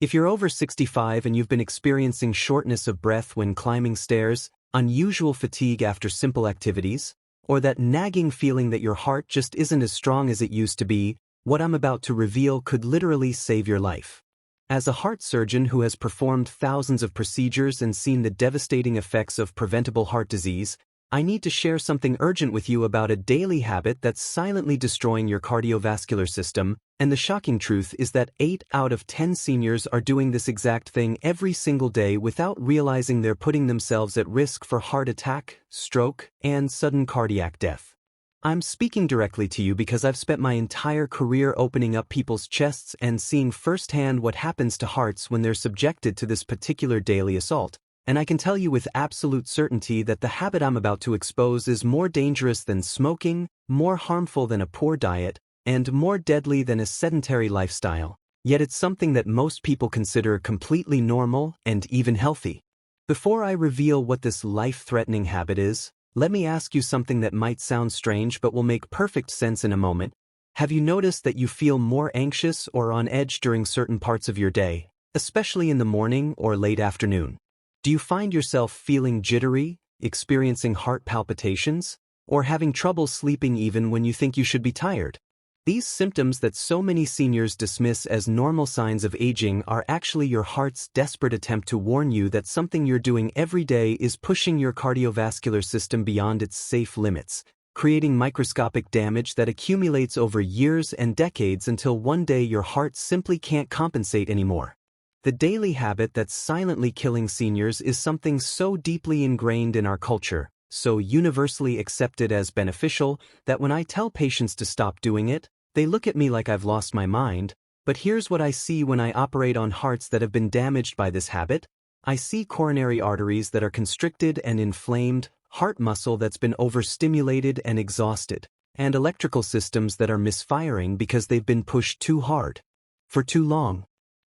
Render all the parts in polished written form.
If you're over 65 and you've been experiencing shortness of breath when climbing stairs, unusual fatigue after simple activities, or that nagging feeling that your heart just isn't as strong as it used to be, what I'm about to reveal could literally save your life. As a heart surgeon who has performed thousands of procedures and seen the devastating effects of preventable heart disease, I need to share something urgent with you about a daily habit that's silently destroying your cardiovascular system, and the shocking truth is that 8 out of 10 seniors are doing this exact thing every single day without realizing they're putting themselves at risk for heart attack, stroke, and sudden cardiac death. I'm speaking directly to you because I've spent my entire career opening up people's chests and seeing firsthand what happens to hearts when they're subjected to this particular daily assault. And I can tell you with absolute certainty that the habit I'm about to expose is more dangerous than smoking, more harmful than a poor diet, and more deadly than a sedentary lifestyle. Yet it's something that most people consider completely normal and even healthy. Before I reveal what this life-threatening habit is, let me ask you something that might sound strange but will make perfect sense in a moment. Have you noticed that you feel more anxious or on edge during certain parts of your day, especially in the morning or late afternoon? Do you find yourself feeling jittery, experiencing heart palpitations, or having trouble sleeping even when you think you should be tired? These symptoms that so many seniors dismiss as normal signs of aging are actually your heart's desperate attempt to warn you that something you're doing every day is pushing your cardiovascular system beyond its safe limits, creating microscopic damage that accumulates over years and decades until one day your heart simply can't compensate anymore. The daily habit that's silently killing seniors is something so deeply ingrained in our culture, so universally accepted as beneficial, that when I tell patients to stop doing it, they look at me like I've lost my mind. But here's what I see when I operate on hearts that have been damaged by this habit. I see coronary arteries that are constricted and inflamed, heart muscle that's been overstimulated and exhausted, and electrical systems that are misfiring because they've been pushed too hard for too long.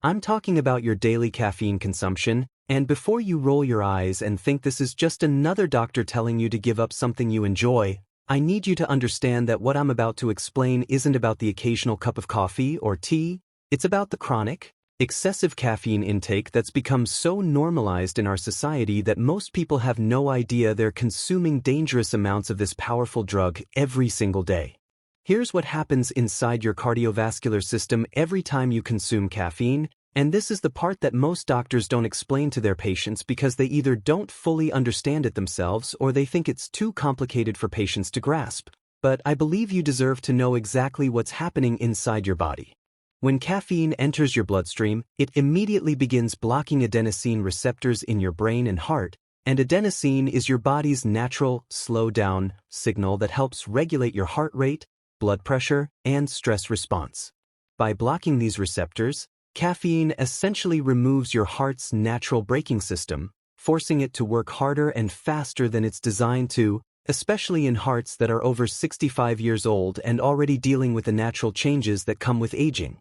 I'm talking about your daily caffeine consumption, and before you roll your eyes and think this is just another doctor telling you to give up something you enjoy, I need you to understand that what I'm about to explain isn't about the occasional cup of coffee or tea. It's about the chronic, excessive caffeine intake that's become so normalized in our society that most people have no idea they're consuming dangerous amounts of this powerful drug every single day. Here's what happens inside your cardiovascular system every time you consume caffeine, and this is the part that most doctors don't explain to their patients because they either don't fully understand it themselves or they think it's too complicated for patients to grasp. But I believe you deserve to know exactly what's happening inside your body. When caffeine enters your bloodstream, it immediately begins blocking adenosine receptors in your brain and heart, and adenosine is your body's natural slow-down signal that helps regulate your heart rate, blood pressure, and stress response. By blocking these receptors, caffeine essentially removes your heart's natural braking system, forcing it to work harder and faster than it's designed to, especially in hearts that are over 65 years old and already dealing with the natural changes that come with aging.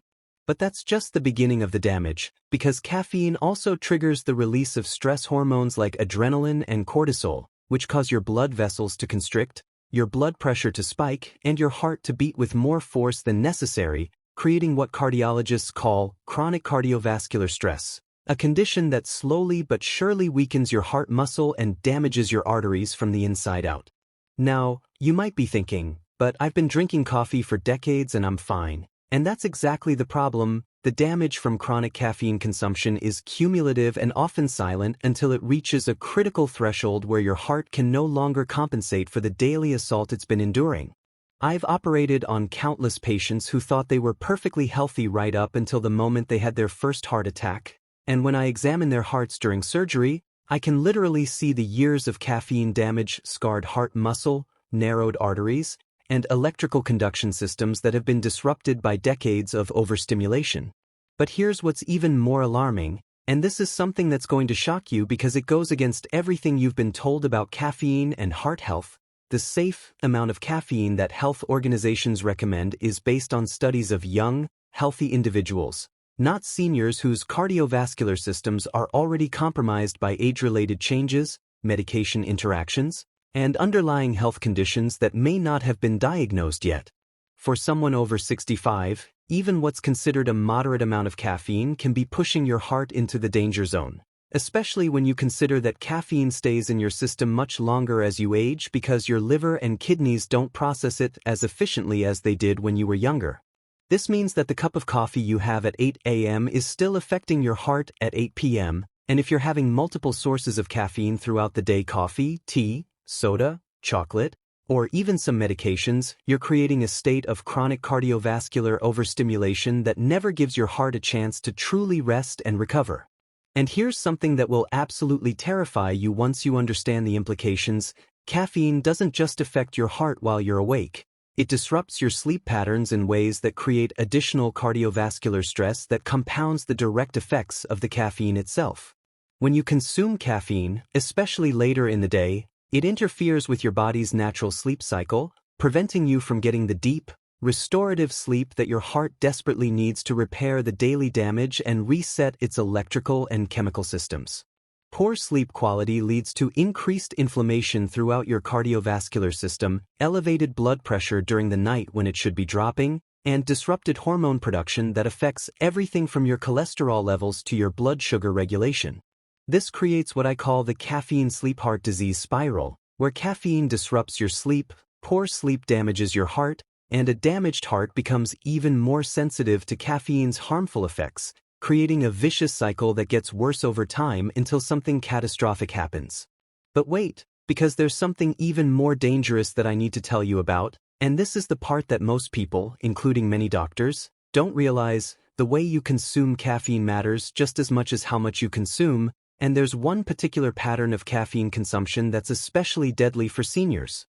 But that's just the beginning of the damage, because caffeine also triggers the release of stress hormones like adrenaline and cortisol, which cause your blood vessels to constrict, your blood pressure to spike, and your heart to beat with more force than necessary, creating what cardiologists call chronic cardiovascular stress, a condition that slowly but surely weakens your heart muscle and damages your arteries from the inside out. Now, you might be thinking, but I've been drinking coffee for decades and I'm fine. And that's exactly the problem. The damage from chronic caffeine consumption is cumulative and often silent until it reaches a critical threshold where your heart can no longer compensate for the daily assault it's been enduring. I've operated on countless patients who thought they were perfectly healthy right up until the moment they had their first heart attack, and when I examine their hearts during surgery, I can literally see the years of caffeine damage, scarred heart muscle, narrowed arteries, and electrical conduction systems that have been disrupted by decades of overstimulation. But here's what's even more alarming, and this is something that's going to shock you because it goes against everything you've been told about caffeine and heart health. The safe amount of caffeine that health organizations recommend is based on studies of young, healthy individuals, not seniors whose cardiovascular systems are already compromised by age-related changes, medication interactions, and underlying health conditions that may not have been diagnosed yet. For someone over 65, even what's considered a moderate amount of caffeine can be pushing your heart into the danger zone, especially when you consider that caffeine stays in your system much longer as you age because your liver and kidneys don't process it as efficiently as they did when you were younger. This means that the cup of coffee you have at 8 a.m. is still affecting your heart at 8 p.m., and if you're having multiple sources of caffeine throughout the day, coffee, tea, soda, chocolate, or even some medications, you're creating a state of chronic cardiovascular overstimulation that never gives your heart a chance to truly rest and recover. And here's something that will absolutely terrify you once you understand the implications. Caffeine doesn't just affect your heart while you're awake. It disrupts your sleep patterns in ways that create additional cardiovascular stress that compounds the direct effects of the caffeine itself. When you consume caffeine, especially later in the day, it interferes with your body's natural sleep cycle, preventing you from getting the deep, restorative sleep that your heart desperately needs to repair the daily damage and reset its electrical and chemical systems. Poor sleep quality leads to increased inflammation throughout your cardiovascular system, elevated blood pressure during the night when it should be dropping, and disrupted hormone production that affects everything from your cholesterol levels to your blood sugar regulation. This creates what I call the caffeine sleep-heart disease spiral, where caffeine disrupts your sleep, poor sleep damages your heart, and a damaged heart becomes even more sensitive to caffeine's harmful effects, creating a vicious cycle that gets worse over time until something catastrophic happens. But wait, because there's something even more dangerous that I need to tell you about, and this is the part that most people, including many doctors, don't realize. The way you consume caffeine matters just as much as how much you consume, and there's one particular pattern of caffeine consumption that's especially deadly for seniors.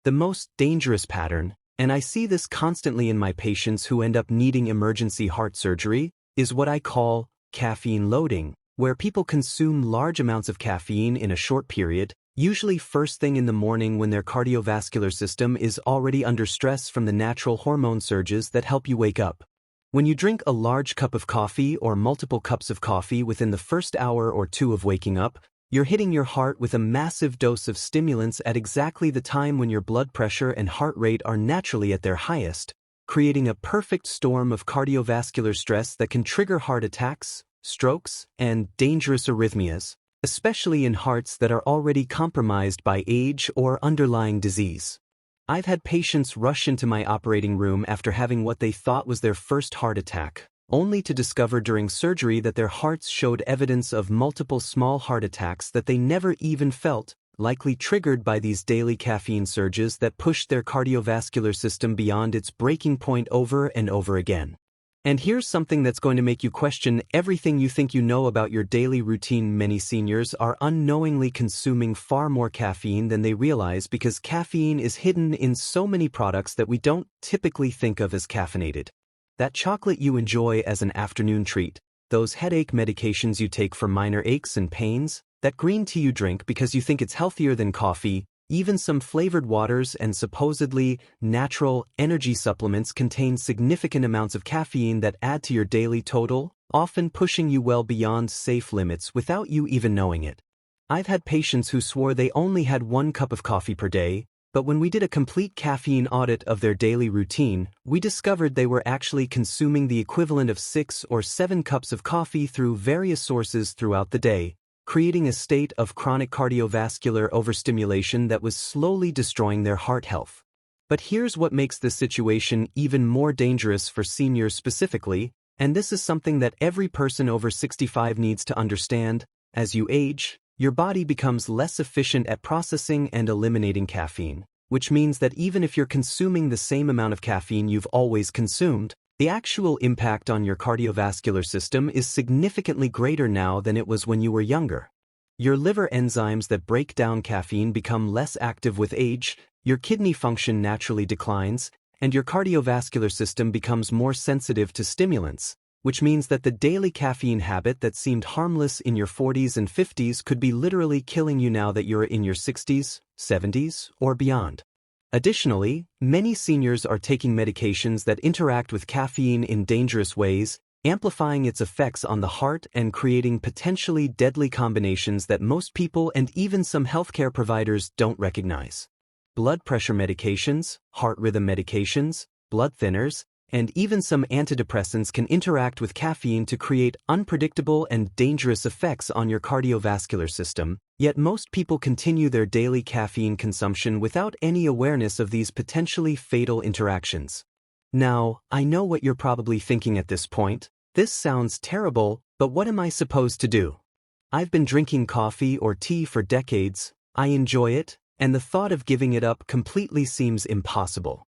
The most dangerous pattern, and I see this constantly in my patients who end up needing emergency heart surgery, is what I call caffeine loading, where people consume large amounts of caffeine in a short period, usually first thing in the morning when their cardiovascular system is already under stress from the natural hormone surges that help you wake up. When you drink a large cup of coffee or multiple cups of coffee within the first hour or two of waking up, you're hitting your heart with a massive dose of stimulants at exactly the time when your blood pressure and heart rate are naturally at their highest, creating a perfect storm of cardiovascular stress that can trigger heart attacks, strokes, and dangerous arrhythmias, especially in hearts that are already compromised by age or underlying disease. I've had patients rush into my operating room after having what they thought was their first heart attack, only to discover during surgery that their hearts showed evidence of multiple small heart attacks that they never even felt, likely triggered by these daily caffeine surges that pushed their cardiovascular system beyond its breaking point over and over again. And here's something that's going to make you question everything you think you know about your daily routine. Many seniors are unknowingly consuming far more caffeine than they realize because caffeine is hidden in so many products that we don't typically think of as caffeinated. That chocolate you enjoy as an afternoon treat, those headache medications you take for minor aches and pains, that green tea you drink because you think it's healthier than coffee, even some flavored waters and supposedly natural energy supplements contain significant amounts of caffeine that add to your daily total, often pushing you well beyond safe limits without you even knowing it. I've had patients who swore they only had 1 cup of coffee per day, but when we did a complete caffeine audit of their daily routine, we discovered they were actually consuming the equivalent of 6 or 7 cups of coffee through various sources throughout the day, creating a state of chronic cardiovascular overstimulation that was slowly destroying their heart health. But here's what makes this situation even more dangerous for seniors specifically, and this is something that every person over 65 needs to understand. As you age, your body becomes less efficient at processing and eliminating caffeine, which means that even if you're consuming the same amount of caffeine you've always consumed, the actual impact on your cardiovascular system is significantly greater now than it was when you were younger. Your liver enzymes that break down caffeine become less active with age, your kidney function naturally declines, and your cardiovascular system becomes more sensitive to stimulants, which means that the daily caffeine habit that seemed harmless in your 40s and 50s could be literally killing you now that you're in your 60s, 70s, or beyond. Additionally, many seniors are taking medications that interact with caffeine in dangerous ways, amplifying its effects on the heart and creating potentially deadly combinations that most people and even some healthcare providers don't recognize. Blood pressure medications, heart rhythm medications, blood thinners, and even some antidepressants can interact with caffeine to create unpredictable and dangerous effects on your cardiovascular system, yet most people continue their daily caffeine consumption without any awareness of these potentially fatal interactions. Now, I know what you're probably thinking at this point. This sounds terrible, but what am I supposed to do? I've been drinking coffee or tea for decades, I enjoy it, and the thought of giving it up completely seems impossible.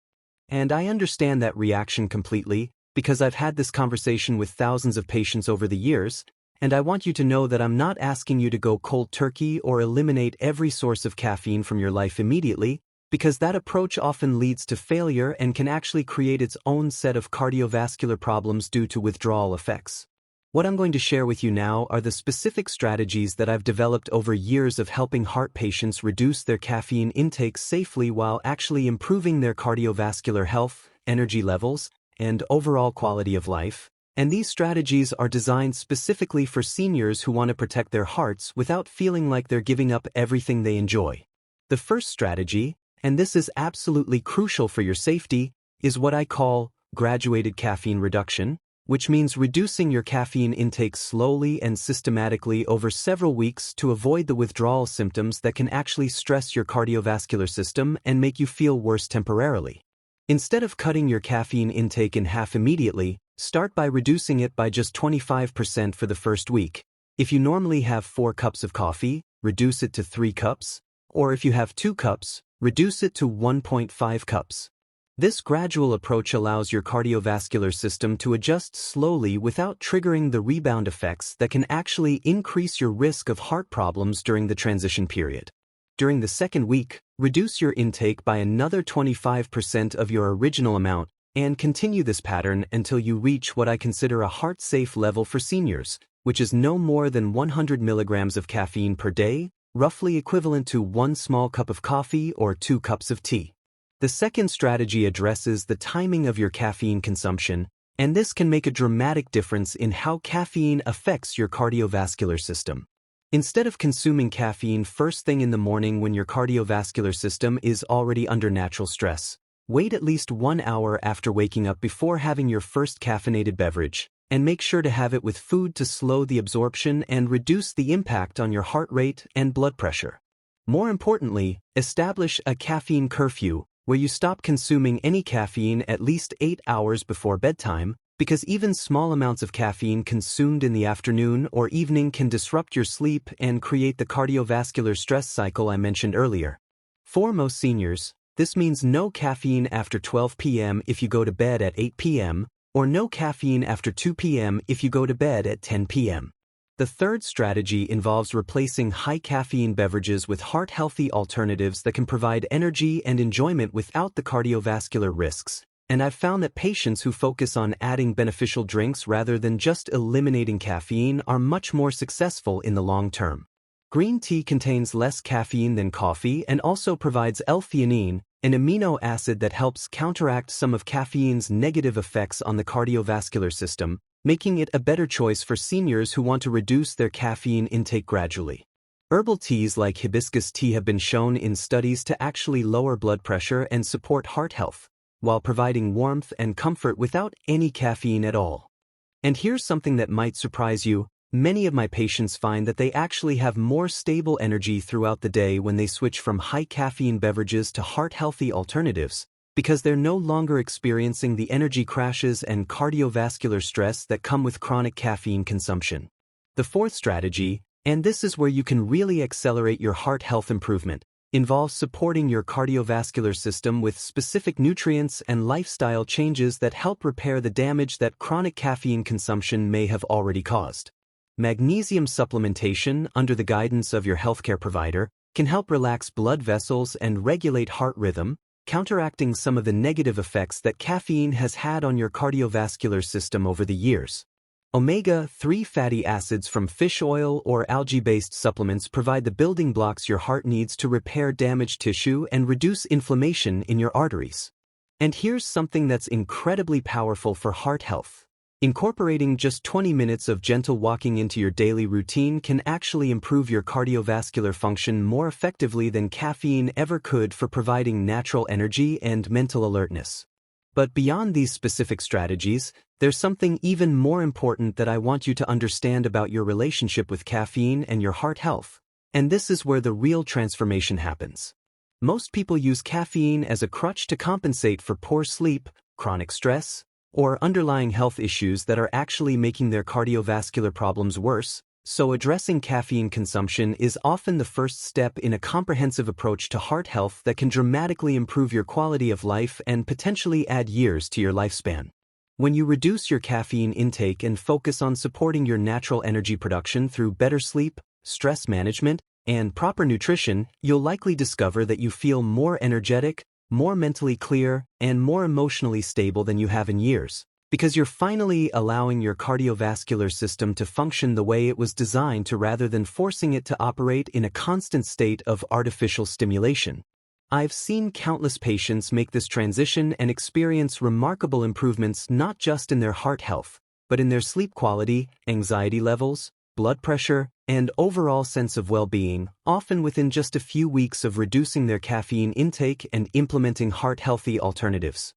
And I understand that reaction completely, because I've had this conversation with thousands of patients over the years, and I want you to know that I'm not asking you to go cold turkey or eliminate every source of caffeine from your life immediately, because that approach often leads to failure and can actually create its own set of cardiovascular problems due to withdrawal effects. What I'm going to share with you now are the specific strategies that I've developed over years of helping heart patients reduce their caffeine intake safely while actually improving their cardiovascular health, energy levels, and overall quality of life. And these strategies are designed specifically for seniors who want to protect their hearts without feeling like they're giving up everything they enjoy. The first strategy, and this is absolutely crucial for your safety, is what I call graduated caffeine reduction, which means reducing your caffeine intake slowly and systematically over several weeks to avoid the withdrawal symptoms that can actually stress your cardiovascular system and make you feel worse temporarily. Instead of cutting your caffeine intake in half immediately, start by reducing it by just 25% for the first week. If you normally have 4 cups of coffee, reduce it to 3 cups, or if you have 2 cups, reduce it to 1.5 cups. This gradual approach allows your cardiovascular system to adjust slowly without triggering the rebound effects that can actually increase your risk of heart problems during the transition period. During the second week, reduce your intake by another 25% of your original amount and continue this pattern until you reach what I consider a heart-safe level for seniors, which is no more than 100 milligrams of caffeine per day, roughly equivalent to 1 small cup of coffee or 2 cups of tea. The second strategy addresses the timing of your caffeine consumption, and this can make a dramatic difference in how caffeine affects your cardiovascular system. Instead of consuming caffeine first thing in the morning when your cardiovascular system is already under natural stress, wait at least 1 hour after waking up before having your first caffeinated beverage, and make sure to have it with food to slow the absorption and reduce the impact on your heart rate and blood pressure. More importantly, establish a caffeine curfew, where you stop consuming any caffeine at least 8 hours before bedtime, because even small amounts of caffeine consumed in the afternoon or evening can disrupt your sleep and create the cardiovascular stress cycle I mentioned earlier. For most seniors, this means no caffeine after 12 p.m. if you go to bed at 8 p.m., or no caffeine after 2 p.m. if you go to bed at 10 p.m. The third strategy involves replacing high-caffeine beverages with heart-healthy alternatives that can provide energy and enjoyment without the cardiovascular risks, and I've found that patients who focus on adding beneficial drinks rather than just eliminating caffeine are much more successful in the long term. Green tea contains less caffeine than coffee and also provides L-theanine, an amino acid that helps counteract some of caffeine's negative effects on the cardiovascular system, making it a better choice for seniors who want to reduce their caffeine intake gradually. Herbal teas like hibiscus tea have been shown in studies to actually lower blood pressure and support heart health, while providing warmth and comfort without any caffeine at all. And here's something that might surprise you. Many of my patients find that they actually have more stable energy throughout the day when they switch from high-caffeine beverages to heart-healthy alternatives, because they're no longer experiencing the energy crashes and cardiovascular stress that come with chronic caffeine consumption. The fourth strategy, and this is where you can really accelerate your heart health improvement, involves supporting your cardiovascular system with specific nutrients and lifestyle changes that help repair the damage that chronic caffeine consumption may have already caused. Magnesium supplementation, under the guidance of your healthcare provider, can help relax blood vessels and regulate heart rhythm, counteracting some of the negative effects that caffeine has had on your cardiovascular system over the years. Omega-3 fatty acids from fish oil or algae-based supplements provide the building blocks your heart needs to repair damaged tissue and reduce inflammation in your arteries. And here's something that's incredibly powerful for heart health. Incorporating just 20 minutes of gentle walking into your daily routine can actually improve your cardiovascular function more effectively than caffeine ever could for providing natural energy and mental alertness. But beyond these specific strategies, there's something even more important that I want you to understand about your relationship with caffeine and your heart health. And this is where the real transformation happens. Most people use caffeine as a crutch to compensate for poor sleep, chronic stress, or underlying health issues that are actually making their cardiovascular problems worse. So addressing caffeine consumption is often the first step in a comprehensive approach to heart health that can dramatically improve your quality of life and potentially add years to your lifespan. When you reduce your caffeine intake and focus on supporting your natural energy production through better sleep, stress management, and proper nutrition, you'll likely discover that you feel more energetic, more mentally clear, and more emotionally stable than you have in years. Because you're finally allowing your cardiovascular system to function the way it was designed to rather than forcing it to operate in a constant state of artificial stimulation. I've seen countless patients make this transition and experience remarkable improvements not just in their heart health, but in their sleep quality, anxiety levels, blood pressure, and overall sense of well-being, often within just a few weeks of reducing their caffeine intake and implementing heart-healthy alternatives.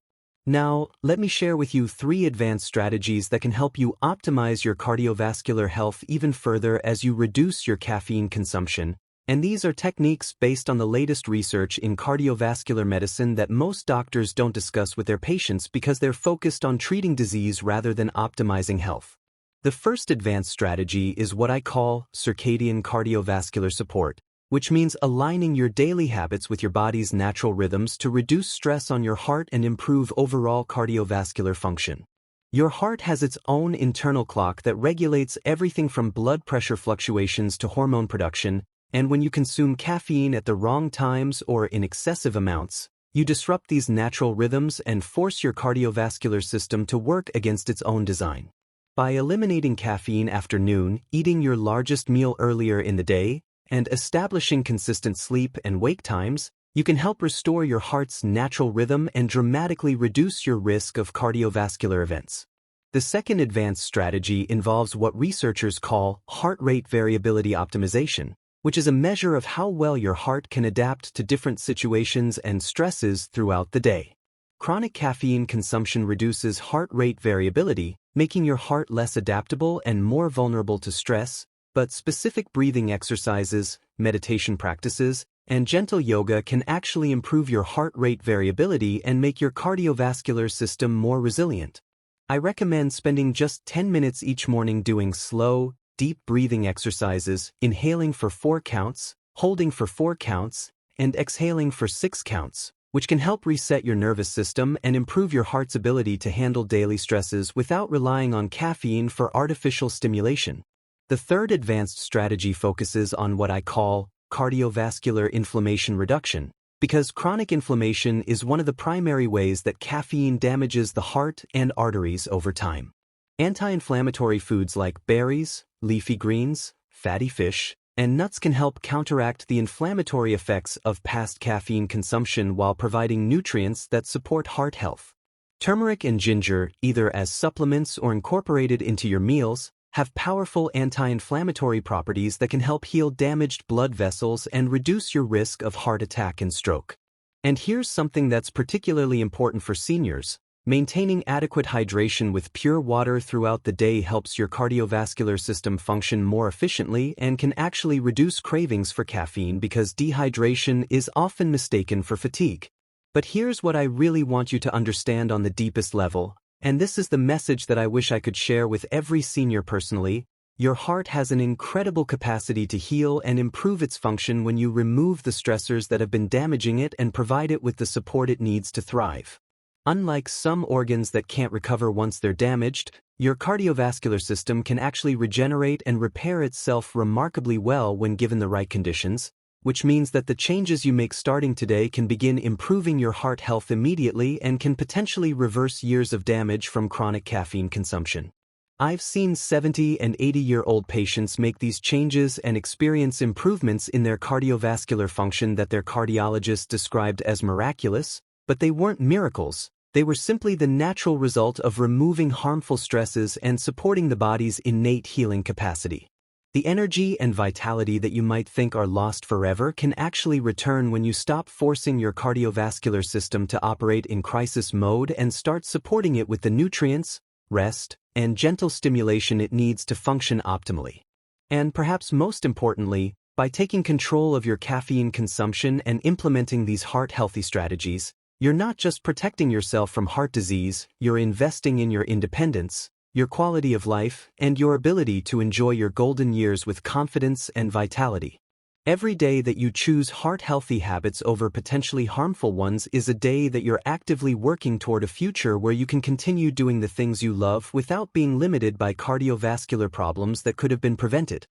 Now, let me share with you 3 advanced strategies that can help you optimize your cardiovascular health even further as you reduce your caffeine consumption. And these are techniques based on the latest research in cardiovascular medicine that most doctors don't discuss with their patients because they're focused on treating disease rather than optimizing health. The first advanced strategy is what I call circadian cardiovascular support, which means aligning your daily habits with your body's natural rhythms to reduce stress on your heart and improve overall cardiovascular function. Your heart has its own internal clock that regulates everything from blood pressure fluctuations to hormone production, and when you consume caffeine at the wrong times or in excessive amounts, you disrupt these natural rhythms and force your cardiovascular system to work against its own design. By eliminating caffeine after noon, eating your largest meal earlier in the day, and establishing consistent sleep and wake times, you can help restore your heart's natural rhythm and dramatically reduce your risk of cardiovascular events. The second advanced strategy involves what researchers call heart rate variability optimization, which is a measure of how well your heart can adapt to different situations and stresses throughout the day. Chronic caffeine consumption reduces heart rate variability, making your heart less adaptable and more vulnerable to stress, but specific breathing exercises, meditation practices, and gentle yoga can actually improve your heart rate variability and make your cardiovascular system more resilient. I recommend spending just 10 minutes each morning doing slow, deep breathing exercises, inhaling for 4 counts, holding for 4 counts, and exhaling for 6 counts, which can help reset your nervous system and improve your heart's ability to handle daily stresses without relying on caffeine for artificial stimulation. The third advanced strategy focuses on what I call cardiovascular inflammation reduction, because chronic inflammation is one of the primary ways that caffeine damages the heart and arteries over time. Anti-inflammatory foods like berries, leafy greens, fatty fish, and nuts can help counteract the inflammatory effects of past caffeine consumption while providing nutrients that support heart health. Turmeric and ginger, either as supplements or incorporated into your meals, have powerful anti-inflammatory properties that can help heal damaged blood vessels and reduce your risk of heart attack and stroke. And here's something that's particularly important for seniors. Maintaining adequate hydration with pure water throughout the day helps your cardiovascular system function more efficiently and can actually reduce cravings for caffeine because dehydration is often mistaken for fatigue. But here's what I really want you to understand on the deepest level, and this is the message that I wish I could share with every senior personally. Your heart has an incredible capacity to heal and improve its function when you remove the stressors that have been damaging it and provide it with the support it needs to thrive. Unlike some organs that can't recover once they're damaged, your cardiovascular system can actually regenerate and repair itself remarkably well when given the right conditions, which means that the changes you make starting today can begin improving your heart health immediately and can potentially reverse years of damage from chronic caffeine consumption. I've seen 70 and 80-year-old patients make these changes and experience improvements in their cardiovascular function that their cardiologists described as miraculous, but they weren't miracles. They were simply the natural result of removing harmful stresses and supporting the body's innate healing capacity. The energy and vitality that you might think are lost forever can actually return when you stop forcing your cardiovascular system to operate in crisis mode and start supporting it with the nutrients, rest, and gentle stimulation it needs to function optimally. And perhaps most importantly, by taking control of your caffeine consumption and implementing these heart-healthy strategies, you're not just protecting yourself from heart disease, you're investing in your independence, your quality of life, and your ability to enjoy your golden years with confidence and vitality. Every day that you choose heart-healthy habits over potentially harmful ones is a day that you're actively working toward a future where you can continue doing the things you love without being limited by cardiovascular problems that could have been prevented.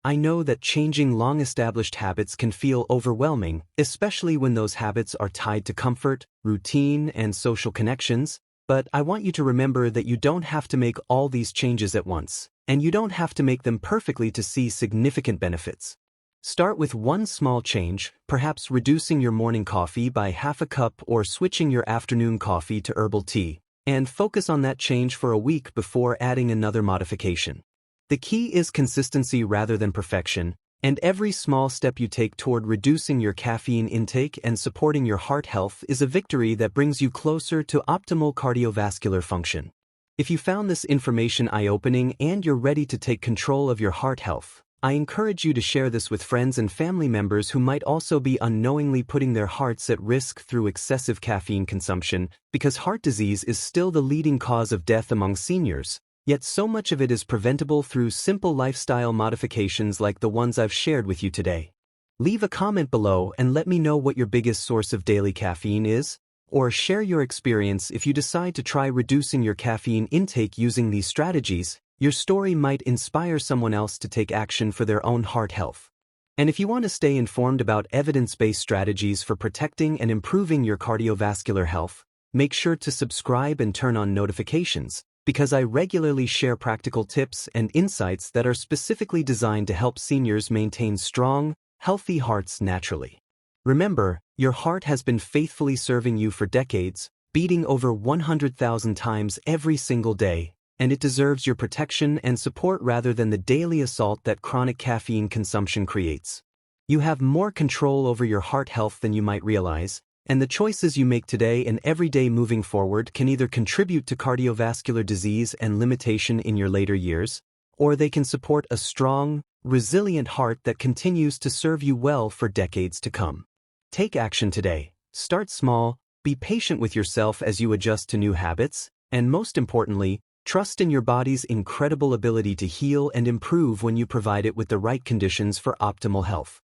I know that changing long-established habits can feel overwhelming, especially when those habits are tied to comfort, routine, and social connections, but I want you to remember that you don't have to make all these changes at once, and you don't have to make them perfectly to see significant benefits. Start with one small change, perhaps reducing your morning coffee by half a cup or switching your afternoon coffee to herbal tea, and focus on that change for a week before adding another modification. The key is consistency rather than perfection, and every small step you take toward reducing your caffeine intake and supporting your heart health is a victory that brings you closer to optimal cardiovascular function. If you found this information eye-opening and you're ready to take control of your heart health, I encourage you to share this with friends and family members who might also be unknowingly putting their hearts at risk through excessive caffeine consumption, because heart disease is still the leading cause of death among seniors. Yet so much of it is preventable through simple lifestyle modifications like the ones I've shared with you today. Leave a comment below and let me know what your biggest source of daily caffeine is, or share your experience if you decide to try reducing your caffeine intake using these strategies. Your story might inspire someone else to take action for their own heart health. And if you want to stay informed about evidence-based strategies for protecting and improving your cardiovascular health, make sure to subscribe and turn on notifications, because I regularly share practical tips and insights that are specifically designed to help seniors maintain strong, healthy hearts naturally. Remember, your heart has been faithfully serving you for decades, beating over 100,000 times every single day, and it deserves your protection and support rather than the daily assault that chronic caffeine consumption creates. You have more control over your heart health than you might realize, and the choices you make today and every day moving forward can either contribute to cardiovascular disease and limitation in your later years, or they can support a strong, resilient heart that continues to serve you well for decades to come. Take action today. Start small, be patient with yourself as you adjust to new habits, and most importantly, trust in your body's incredible ability to heal and improve when you provide it with the right conditions for optimal health.